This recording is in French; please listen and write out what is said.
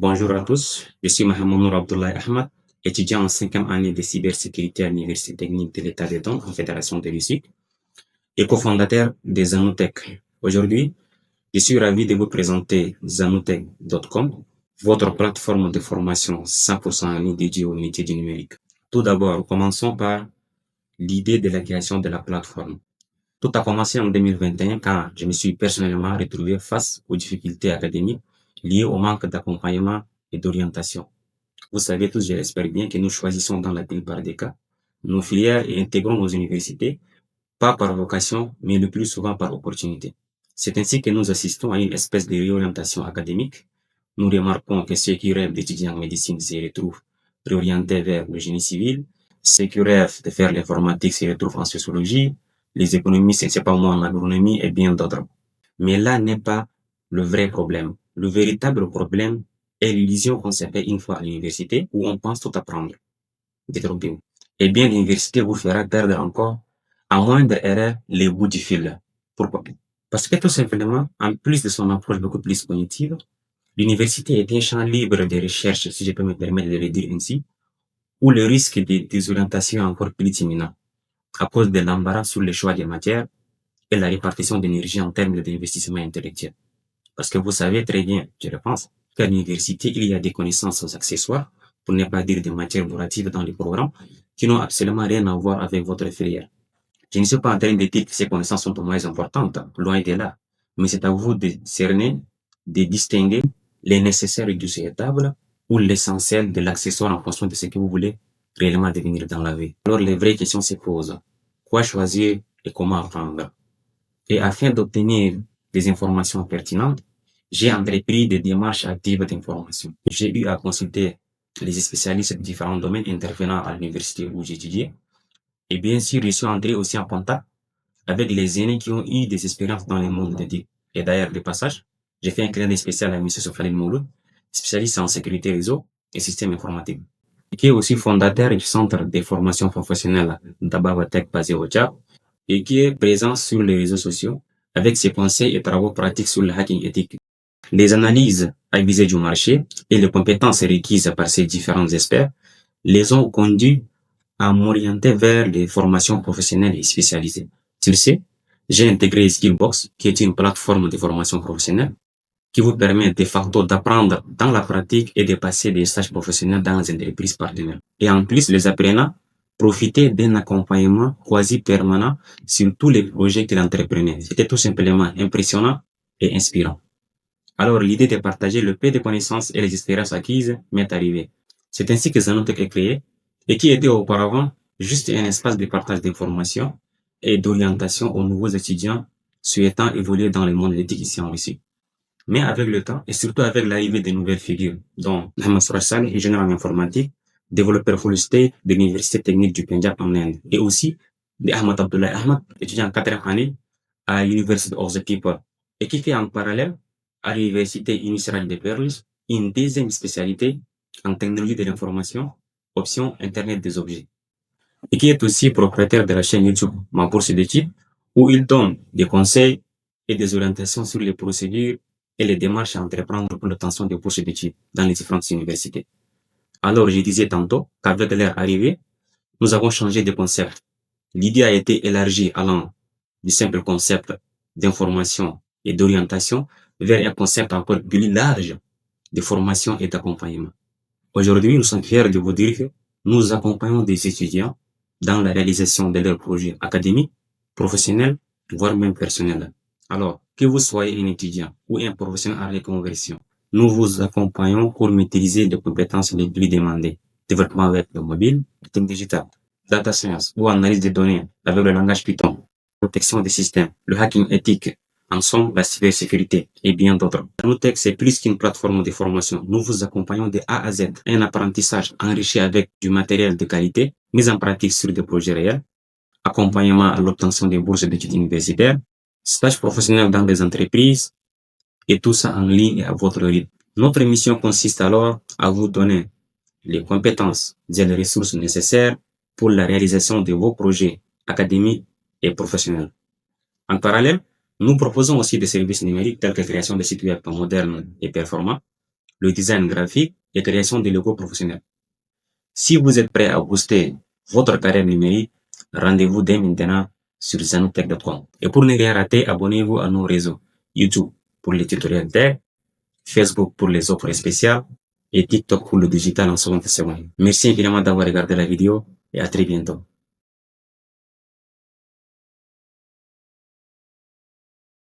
Bonjour à tous, je suis Mohamed Nour Abdoulaye Ahmad, étudiant en cinquième année de cybersécurité à l'Université technique de l'État des Dons en Fédération de Russie et cofondateur de Zanotech. Aujourd'hui, je suis ravi de vous présenter zanotech.com, votre plateforme de formation 100% en ligne dédiée au métier du numérique. Tout d'abord, commençons par l'idée de la création de la plateforme. Tout a commencé en 2021 quand je me suis personnellement retrouvé face aux difficultés académiques liées au manque d'accompagnement et d'orientation. Vous savez tous, je l'espère bien, que nous choisissons dans la plupart des cas nos filières et intégrons nos universités, pas par vocation, mais le plus souvent par opportunité. C'est ainsi que nous assistons à une espèce de réorientation académique. Nous remarquons que ceux qui rêvent d'étudier en médecine se retrouvent réorientés vers le génie civil, ceux qui rêvent de faire l'informatique se retrouvent en sociologie, les économistes, c'est pas moi, en agronomie et bien d'autres. Mais là n'est pas le vrai problème. Le véritable problème est l'illusion qu'on s'est fait une fois à l'université où on pense tout apprendre. Détrompez-vous. Eh bien, l'université vous fera perdre encore, à moindre erreur, les bouts du fil. Pourquoi? Parce que tout simplement, en plus de son approche beaucoup plus cognitive, l'université est un champ libre de recherche, si je peux me permettre de le dire ainsi, où le risque de désorientation est encore plus imminent, à cause de l'embarras sur le choix des matières et la répartition d'énergie en termes d'investissement intellectuel. Parce que vous savez très bien, je le pense, qu'à l'université, il y a des connaissances accessoires, pour ne pas dire des matières duratives dans les programmes, qui n'ont absolument rien à voir avec votre filière. Je ne suis pas en train de dire que ces connaissances sont moins importantes, loin de là. Mais c'est à vous de cerner, de distinguer les nécessaires du souhaitable ou l'essentiel de l'accessoire en fonction de ce que vous voulez réellement devenir dans la vie. Alors les vraies questions se posent. Quoi choisir et comment apprendre? Et afin d'obtenir des informations pertinentes, j'ai entrepris des démarches actives d'information. J'ai eu à consulter les spécialistes de différents domaines intervenant à l'université où j'étudiais. Et bien sûr, je suis entré aussi en contact avec les aînés qui ont eu des expériences dans le monde dédié. Et d'ailleurs, de passage, j'ai fait un clin d'œil spécial à M. Sofalin Mouloud, spécialiste en sécurité réseau et système informatique, qui est aussi fondateur du centre de formation professionnelle d'Abavatech basé au Tchad et qui est présent sur les réseaux sociaux avec ses conseils et travaux pratiques sur le hacking éthique. Les analyses avisées du marché et les compétences requises par ces différents experts les ont conduits à m'orienter vers les formations professionnelles et spécialisées. Tu le sais, j'ai intégré Skillbox, qui est une plateforme de formation professionnelle qui vous permet de facto d'apprendre dans la pratique et de passer des stages professionnels dans les entreprises partenaires. Et en plus, les apprenants profitaient d'un accompagnement quasi permanent sur tous les projets qu'ils entreprenaient. C'était tout simplement impressionnant et inspirant. Alors, l'idée de partager le peu de connaissances et les expériences acquises m'est arrivée. C'est ainsi que Zanotech est créé et qui était auparavant juste un espace de partage d'informations et d'orientation aux nouveaux étudiants souhaitant évoluer dans le monde éthique ici en Russie. Mais avec le temps, et surtout avec l'arrivée de nouvelles figures, dont Mohamed Sourasal, ingénieur en informatique, développeur full stack de l'Université technique du Punjab en Inde, et aussi de Ahmad Abdoulaye Ahmad, étudiant en quatrième année à l'Université of the People, et qui fait en parallèle à l'Université initiale de Perlis une deuxième spécialité en technologie de l'information, option Internet des objets, et qui est aussi propriétaire de la chaîne YouTube Ma Bourse d'études, où il donne des conseils et des orientations sur les procédures et les démarches à entreprendre pour l'obtention des bourses d'études dans les différentes universités. Alors, je disais tantôt qu'avec leur arrivée, nous avons changé de concept. L'idée a été élargie allant du simple concept d'information et d'orientation vers un concept encore plus large de formation et d'accompagnement. Aujourd'hui, nous sommes fiers de vous dire que nous accompagnons des étudiants dans la réalisation de leurs projets académiques, professionnels, voire même personnels. Alors, que vous soyez un étudiant ou un professionnel en reconversion, nous vous accompagnons pour maîtriser les compétences les plus demandées. Développement web et mobile, marketing digital, data science ou analyse des données avec le langage Python, protection des systèmes, le hacking éthique, en somme, la cybersécurité et bien d'autres. Zanotech, c'est plus qu'une plateforme de formation. Nous vous accompagnons de A à Z. Un apprentissage enrichi avec du matériel de qualité, mise en pratique sur des projets réels, accompagnement à l'obtention des bourses d'études universitaires, stage professionnel dans des entreprises, et tout ça en ligne et à votre rythme. Notre mission consiste alors à vous donner les compétences et les ressources nécessaires pour la réalisation de vos projets académiques et professionnels. En parallèle, nous proposons aussi des services numériques tels que la création de sites web modernes et performants, le design graphique et création de logos professionnels. Si vous êtes prêt à booster votre carrière numérique, rendez-vous dès maintenant sur zanotech.com. Et pour ne rien rater, abonnez-vous à nos réseaux YouTube pour les tutoriels tech, Facebook pour les offres spéciales et TikTok pour le digital en seconde seconde. Merci évidemment d'avoir regardé la vidéo et à très bientôt.